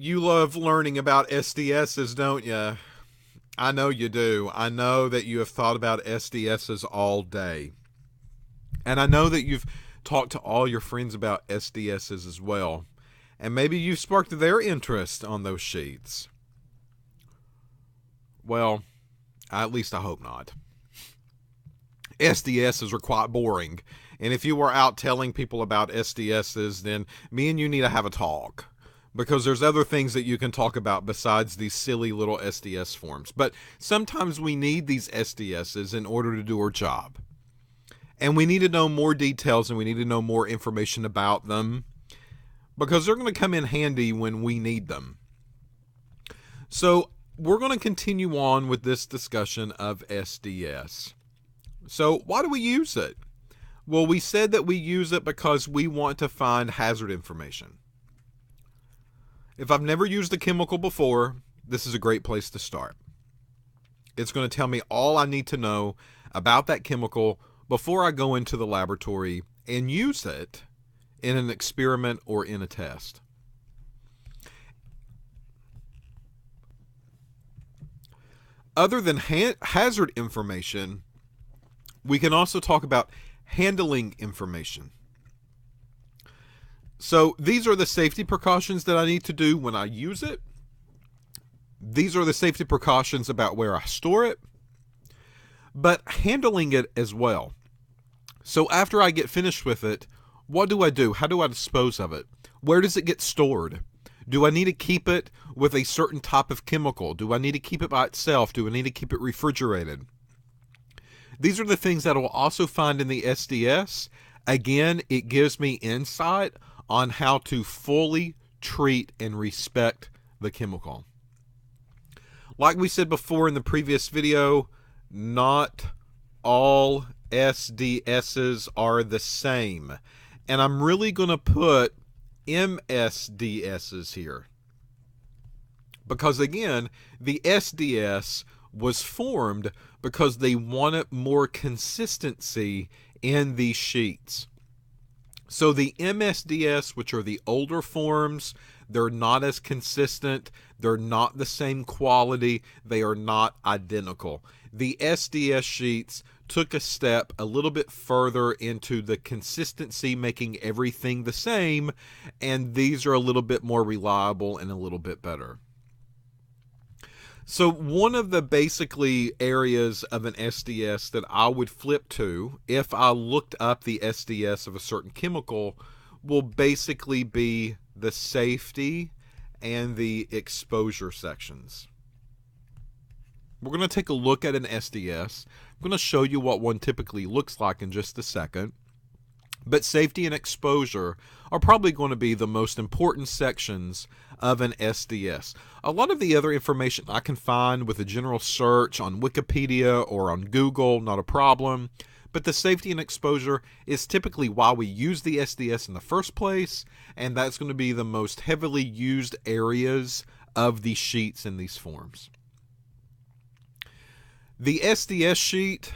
You love learning about SDSs, don't you? I know you do. I know that you have thought about SDSs all day. And I know that you've talked to all your friends about SDSs as well. And maybe you've sparked their interest on those sheets. Well, at least I hope not. SDSs are quite boring. And if you were out telling people about SDSs, then me and you need to have a talk. Because there's other things that you can talk about besides these silly little SDS forms. But sometimes we need these SDSs in order to do our job. And we need to know more details and we need to know more information about them. Because they're going to come in handy when we need them. So we're going to continue on with this discussion of SDS. So why do we use it? Well, we said that we use it because we want to find hazard information. If I've never used a chemical before, this is a great place to start. It's going to tell me all I need to know about that chemical before I go into the laboratory and use it in an experiment or in a test. Other than hazard information, we can also talk about handling information. So these are the safety precautions that I need to do when I use it. These are the safety precautions about where I store it, but handling it as well. So after I get finished with it, what do I do? How do I dispose of it? Where does it get stored? Do I need to keep it with a certain type of chemical? Do I need to keep it by itself? Do I need to keep it refrigerated? These are the things that I will also find in the SDS. Again, it gives me insight on how to fully treat and respect the chemical. Like we said before in the previous video, not all SDSs are the same. And I'm really going to put MSDSs here. Because again, the SDS was formed because they wanted more consistency in these sheets. So the MSDS, which are the older forms, they're not as consistent, they're not the same quality, they are not identical. The SDS sheets took a step a little bit further into the consistency, making everything the same, and these are a little bit more reliable and a little bit better. So one of the basically areas of an SDS that I would flip to if I looked up the SDS of a certain chemical will basically be the safety and the exposure sections. We're going to take a look at an SDS. I'm going to show you what one typically looks like in just a second. But safety and exposure are probably going to be the most important sections of an SDS. A lot of the other information I can find with a general search on Wikipedia or on Google, not a problem. But the safety and exposure is typically why we use the SDS in the first place, and that's going to be the most heavily used areas of these sheets in these forms. The SDS sheet,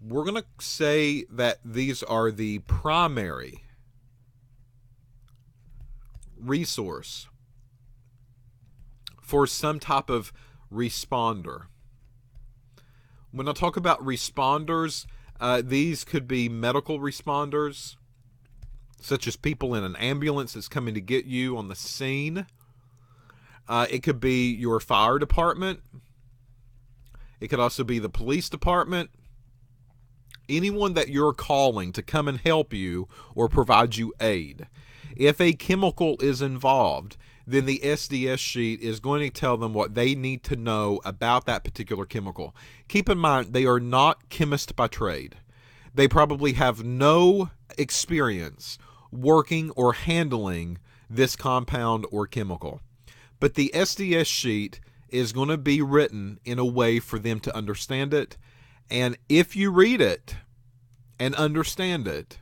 we're going to say that these are the primary resource for some type of responder. When I talk about responders, these could be medical responders, such as people in an ambulance that's coming to get you on the scene. It could be your fire department. It could also be the police department. Anyone that you're calling to come and help you or provide you aid. If a chemical is involved, then the SDS sheet is going to tell them what they need to know about that particular chemical. Keep in mind, they are not chemists by trade. They probably have no experience working or handling this compound or chemical. But the SDS sheet is going to be written in a way for them to understand it. And if you read it and understand it,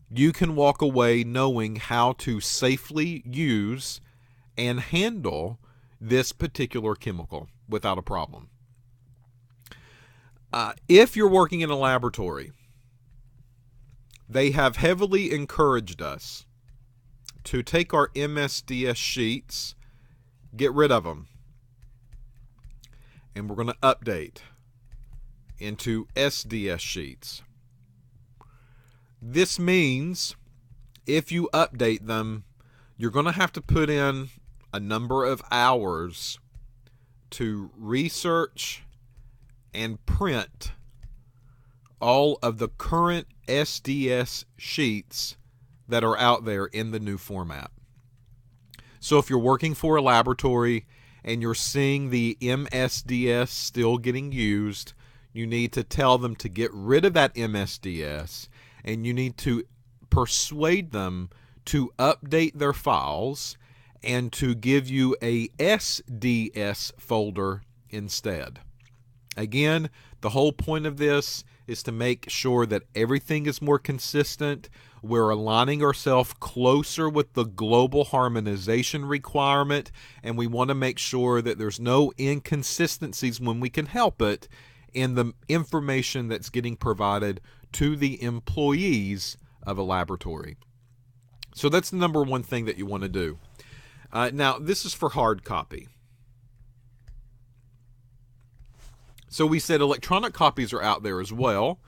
you can walk away knowing how to safely use and handle this particular chemical without a problem. If you're working in a laboratory, they have heavily encouraged us to take our MSDS sheets, get rid of them, and we're going to update into SDS sheets. This means if you update them, you're going to have to put in a number of hours to research and print all of the current SDS sheets that are out there in the new format. So if you're working for a laboratory and you're seeing the MSDS still getting used, you need to tell them to get rid of that MSDS, and you need to persuade them to update their files and to give you a SDS folder instead. Again, the whole point of this is to make sure that everything is more consistent. We're aligning ourselves closer with the global harmonization requirement, and we want to make sure that there's no inconsistencies when we can help it in the information that's getting provided to the employees of a laboratory. So that's the number one thing that you want to do. Now, this is for hard copy. So we said electronic copies are out there as well.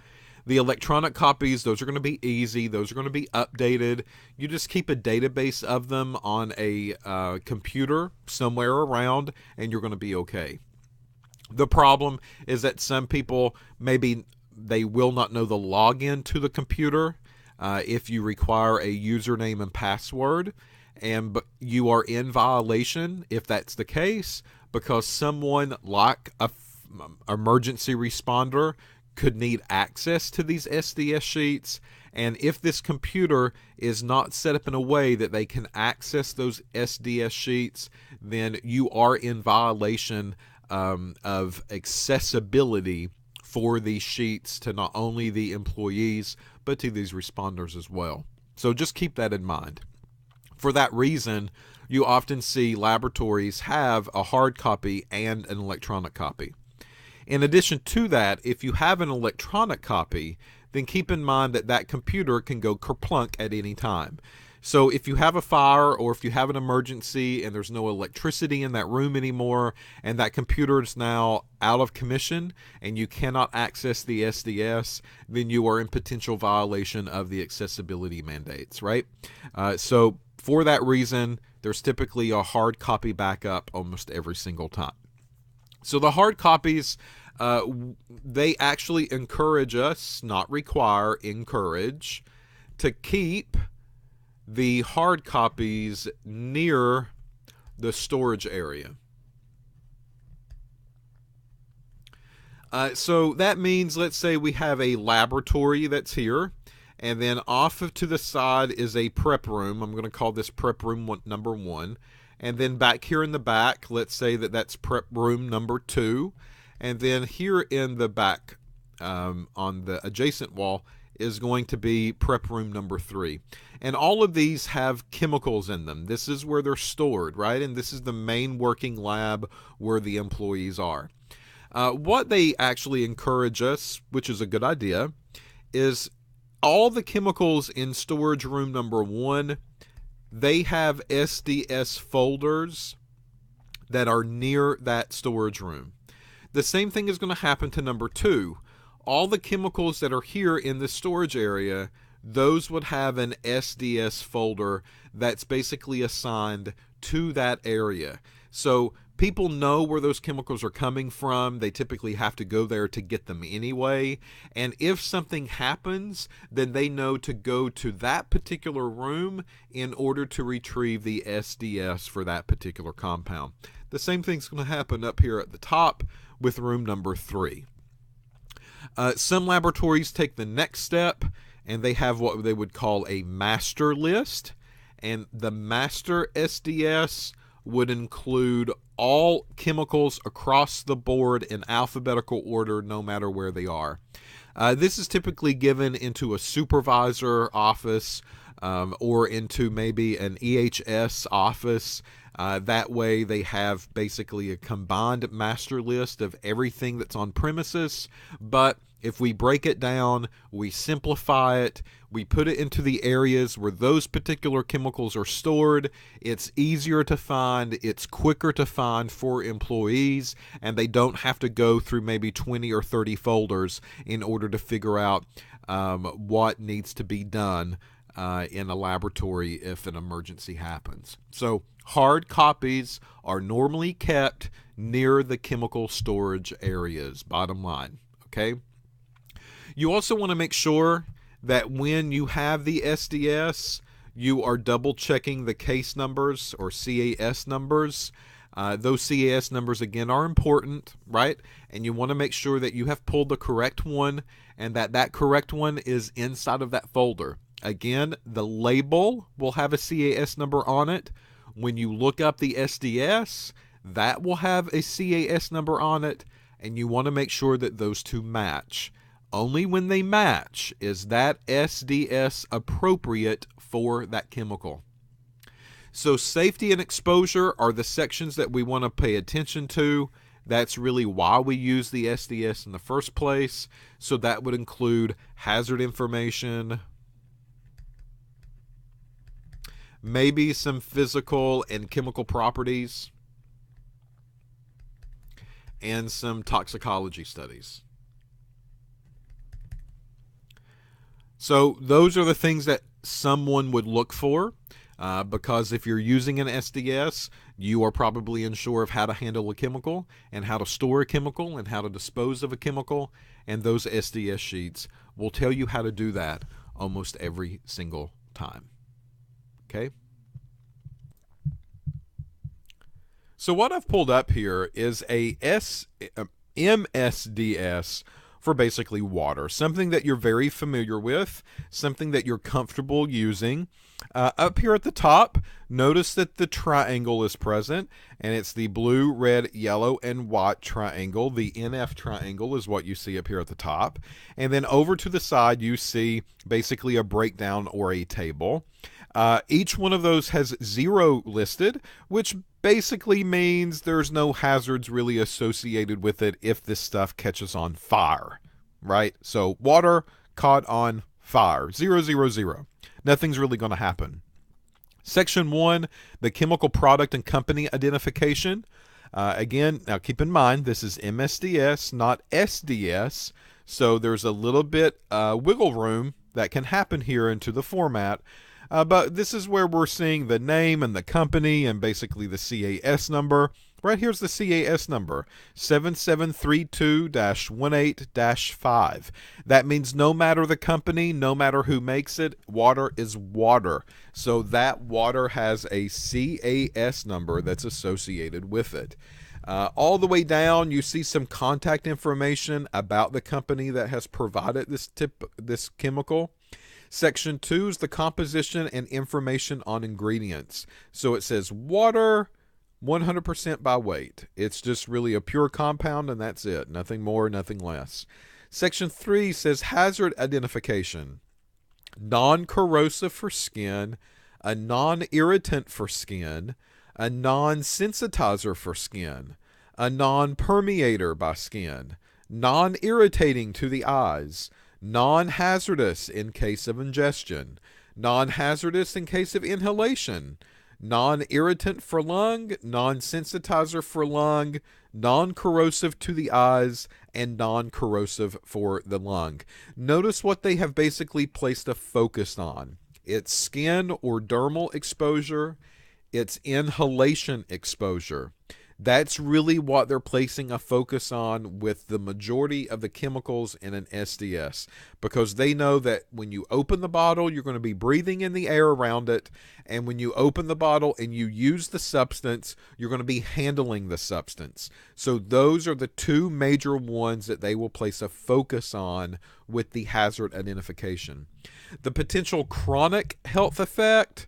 The electronic copies, those are going to be easy. Those are going to be updated. You just keep a database of them on a computer somewhere around, and you're going to be okay. The problem is that some people, maybe they will not know the login to the computer if you require a username and password, and you are in violation if that's the case, because someone like a emergency responder could need access to these SDS sheets, and if this computer is not set up in a way that they can access those SDS sheets, then you are in violation of accessibility for these sheets to not only the employees but to these responders as well. So just keep that in mind. For that reason, you often see laboratories have a hard copy and an electronic copy. In addition to that, if you have an electronic copy, then keep in mind that that computer can go kerplunk at any time. So if you have a fire or if you have an emergency and there's no electricity in that room anymore and that computer is now out of commission and you cannot access the SDS, then you are in potential violation of the accessibility mandates, right? So for that reason, there's typically a hard copy backup almost every single time. So the hard copies, they actually encourage us, not require, encourage, to keep the hard copies near the storage area. So that means, let's say we have a laboratory that's here, and then off to the side is a prep room. I'm going to call this prep room number 1. And then back here in the back, let's say that that's prep room number 2. And then here in the back on the adjacent wall is going to be prep room number 3. And all of these have chemicals in them. This is where they're stored, right? And this is the main working lab where the employees are. What they actually encourage us, which is a good idea, is all the chemicals in storage room number 1, they have SDS folders that are near that storage room. The same thing is going to happen to number 2. All the chemicals that are here in the storage area, those would have an SDS folder that's basically assigned to that area. So people know where those chemicals are coming from. They typically have to go there to get them anyway. And if something happens, then they know to go to that particular room in order to retrieve the SDS for that particular compound. The same thing's going to happen up here at the top with room number 3. Some laboratories take the next step and they have what they would call a master list. And the master SDS would include all chemicals across the board in alphabetical order, no matter where they are. This is typically given into a supervisor office or into maybe an EHS office. That way they have basically a combined master list of everything that's on premises, but If we break it down, we simplify it, we put it into the areas where those particular chemicals are stored, it's easier to find, it's quicker to find for employees, and they don't have to go through maybe 20 or 30 folders in order to figure out what needs to be done in a laboratory if an emergency happens. So hard copies are normally kept near the chemical storage areas, bottom line, okay? You also want to make sure that when you have the SDS, you are double checking the case numbers or CAS numbers. Those CAS numbers, again, are important, right? And you want to make sure that you have pulled the correct one and that correct one is inside of that folder. Again, the label will have a CAS number on it. When you look up the SDS, that will have a CAS number on it, and you want to make sure that those two match. Only when they match is that SDS appropriate for that chemical. So safety and exposure are the sections that we want to pay attention to. That's really why we use the SDS in the first place. So that would include hazard information, maybe some physical and chemical properties, and some toxicology studies. So those are the things that someone would look for because if you're using an SDS, you are probably unsure of how to handle a chemical and how to store a chemical and how to dispose of a chemical, and those SDS sheets will tell you how to do that almost every single time. Okay? So what I've pulled up here is a MSDS for basically water, something that you're very familiar with, something that you're comfortable using. Up here at the top, notice that the triangle is present, and it's the blue, red, yellow, and white triangle. The NF triangle is what you see up here at the top. And then over to the side, you see basically a breakdown or a table. Each one of those has 0 listed, which basically means there's no hazards really associated with it if this stuff catches on fire, right? So water caught on fire, 0, 0, 0. Nothing's really going to happen. Section 1, the chemical product and company identification. Again, now keep in mind, this is MSDS, not SDS, so there's a little bit wiggle room that can happen here into the format. But this is where we're seeing the name and the company and basically the CAS number. Right here's the CAS number, 7732-18-5. That means no matter the company, no matter who makes it, water is water. So that water has a CAS number that's associated with it. All the way down, you see some contact information about the company that has provided this chemical. Section 2 is the composition and information on ingredients. So it says water, 100% by weight. It's just really a pure compound and that's it. Nothing more, nothing less. Section 3 says hazard identification. Non-corrosive for skin, a non-irritant for skin, a non-sensitizer for skin, a non-permeator by skin, non-irritating to the eyes, non-hazardous in case of ingestion, non-hazardous in case of inhalation, non-irritant for lung, non-sensitizer for lung, non-corrosive to the eyes, and non-corrosive for the lung. Notice what they have basically placed a focus on. It's skin or dermal exposure. It's inhalation exposure. That's really what they're placing a focus on with the majority of the chemicals in an SDS, because they know that when you open the bottle, you're going to be breathing in the air around it, and when you open the bottle and you use the substance, you're going to be handling the substance. So those are the two major ones that they will place a focus on with the hazard identification. The potential chronic health effect,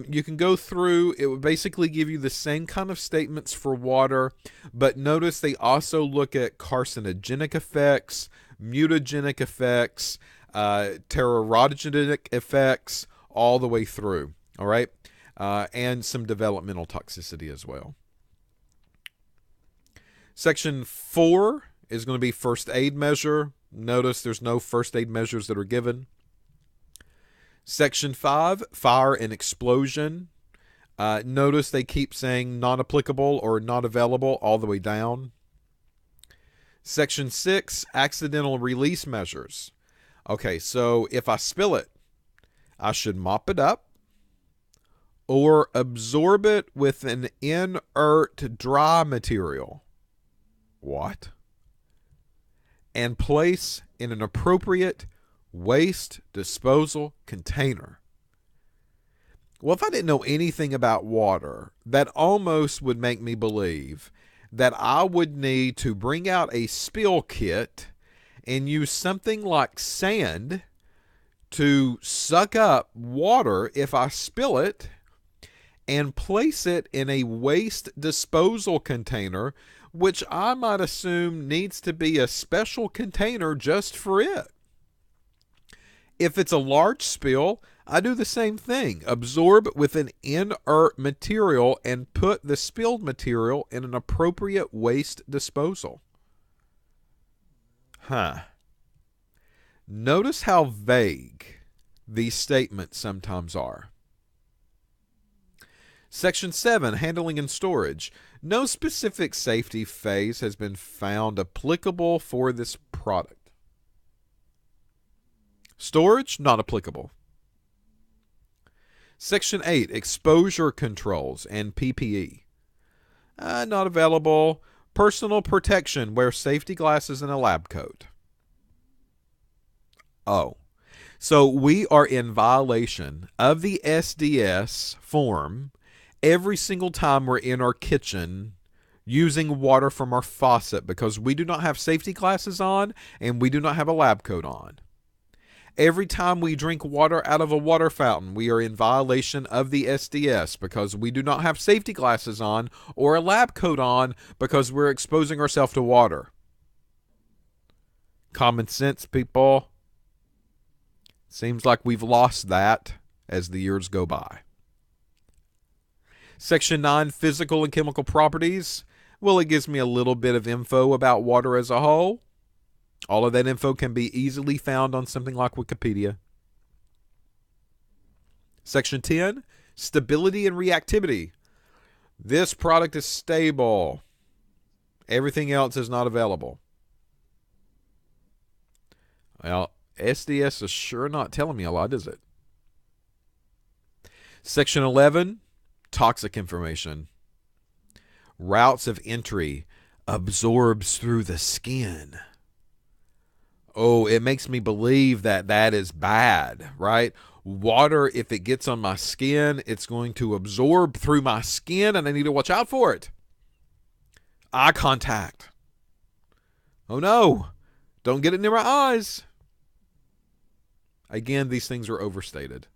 you can go through, it would basically give you the same kind of statements for water, but notice they also look at carcinogenic effects, mutagenic effects, teratogenic effects, all the way through, all right? And some developmental toxicity as well. Section 4 is going to be first aid measure. Notice there's no first aid measures that are given. Section 5, fire and explosion. Notice they keep saying not applicable or not available all the way down. Section 6, accidental release measures. Okay, so if I spill it, I should mop it up or absorb it with an inert dry material. What? And place in an appropriate waste disposal container. Well, if I didn't know anything about water, that almost would make me believe that I would need to bring out a spill kit and use something like sand to suck up water if I spill it and place it in a waste disposal container, which I might assume needs to be a special container just for it. If it's a large spill, I do the same thing. Absorb with an inert material and put the spilled material in an appropriate waste disposal. Notice how vague these statements sometimes are. Section 7, handling and storage. No specific safety phase has been found applicable for this product. Storage, not applicable. Section 8, exposure controls and PPE. Not available. Personal protection, wear safety glasses and a lab coat. Oh, so we are in violation of the SDS form every single time we're in our kitchen using water from our faucet because we do not have safety glasses on and we do not have a lab coat on. Every time we drink water out of a water fountain, we are in violation of the SDS because we do not have safety glasses on or a lab coat on because we're exposing ourselves to water. Common sense, people. Seems like we've lost that as the years go by. Section 9, physical and chemical properties. Well, it gives me a little bit of info about water as a whole. All of that info can be easily found on something like Wikipedia. Section 10, stability and reactivity. This product is stable. Everything else is not available. Well, SDS is sure not telling me a lot, is it? Section 11, toxic information. Routes of entry, absorbs through the skin. Oh, it makes me believe that that is bad, right? Water, if it gets on my skin, it's going to absorb through my skin and I need to watch out for it. Eye contact. Oh no, don't get it near my eyes. Again, these things are overstated.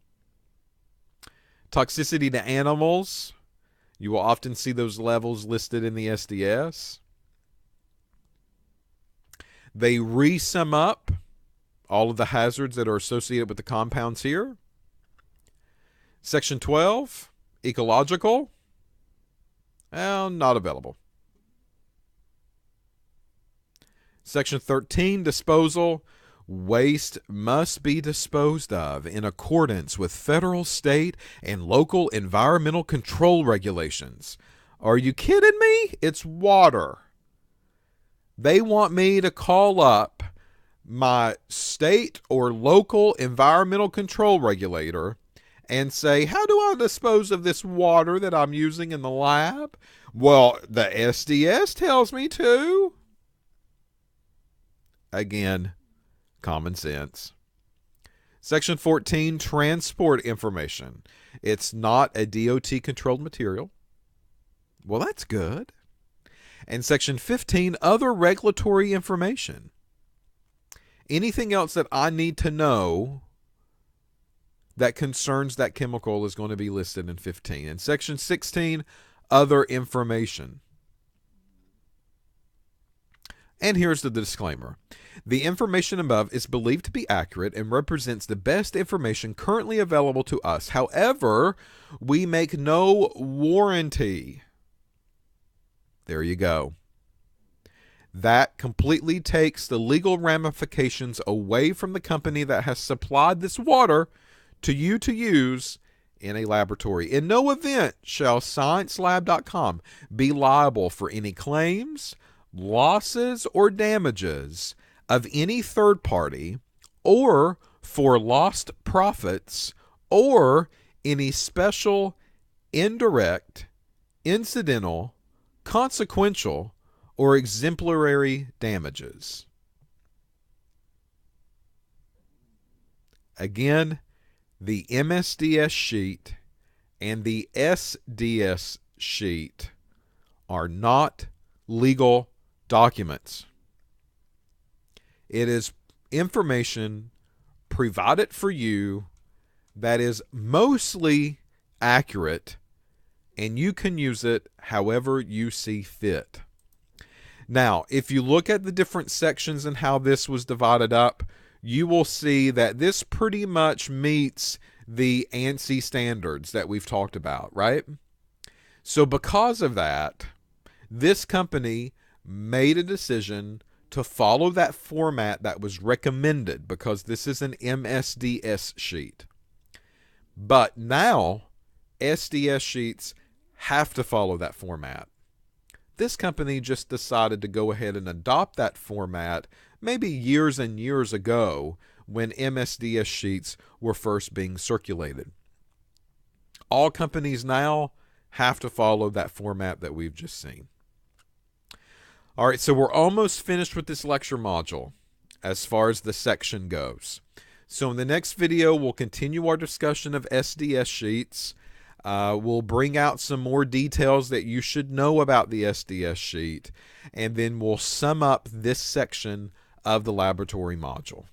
Toxicity to animals. You will often see those levels listed in the SDS. They re-sum up all of the hazards that are associated with the compounds here. Section 12, ecological. Not available. Section 13, disposal. Waste must be disposed of in accordance with federal, state, and local environmental control regulations. Are you kidding me? It's water. They want me to call up my state or local environmental control regulator and say, how do I dispose of this water that I'm using in the lab? Well, the SDS tells me to. Again, common sense. Section 14, transport information. It's not a DOT-controlled material. Well, that's good. And Section 15, other regulatory information. Anything else that I need to know that concerns that chemical is going to be listed in 15. And Section 16, other information. And here's the disclaimer. The information above is believed to be accurate and represents the best information currently available to us. However, we make no warranty. There you go. That completely takes the legal ramifications away from the company that has supplied this water to you to use in a laboratory. In no event shall ScienceLab.com be liable for any claims, losses, or damages of any third party, or for lost profits, or any special, indirect, incidental, consequential, or exemplary damages. Again, the MSDS sheet and the SDS sheet are not legal documents. It is information provided for you that is mostly accurate, and you can use it however you see fit. Now, if you look at the different sections and how this was divided up, you will see that this pretty much meets the ANSI standards that we've talked about, right? So because of that, this company made a decision to follow that format that was recommended, because this is an MSDS sheet. But now, SDS sheets have to follow that format. This company just decided to go ahead and adopt that format maybe years and years ago when MSDS sheets were first being circulated. All companies now have to follow that format that we've just seen. All right, so we're almost finished with this lecture module as far as the section goes. So in the next video, we'll continue our discussion of SDS sheets. We'll bring out some more details that you should know about the SDS sheet, and then we'll sum up this section of the laboratory module.